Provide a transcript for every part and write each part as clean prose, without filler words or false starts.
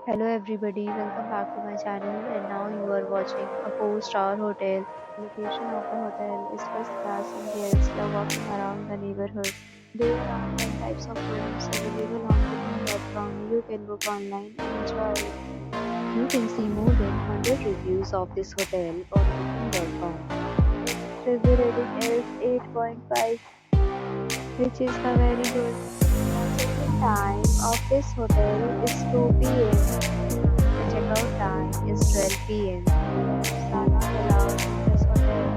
Hello everybody, welcome back to my channel and now you are watching a 4-star hotel. Location of the hotel is first class and guests love walking around the neighborhood. There are 10 types of rooms available on booking.com. You can book online and enjoy it. You can see more than 100 reviews of this hotel on booking.com. Its review rating is 8.5, which is a very good. Check-in time of this hotel is 2 p.m. The checkout time is 12 p.m. Pets are not allowed in this hotel.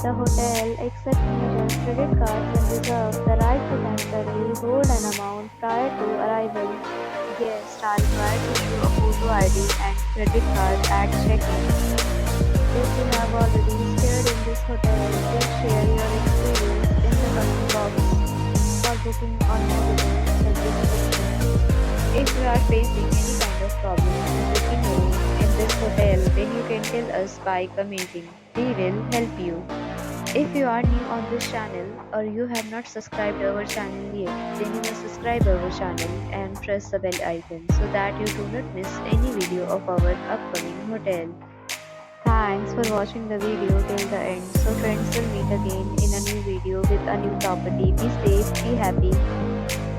The hotel accepts major credit cards and reserves the right to temporarily hold an amount prior to arrival. Guests are required to show a photo ID and credit card at check-in. If you have already stayed in this hotel, please share your experience in the comment box. For booking or negative reviews. If you are facing any kind of problem in booking a room in this hotel, then you can tell us by commenting. We will help you. If you are new on this channel or you have not subscribed our channel yet, then you must subscribe our channel and press the bell icon so that you do not miss any video of our upcoming hotel. Thanks for watching the video till the end. So friends, will meet again in a new video with a new property. Be safe, be happy.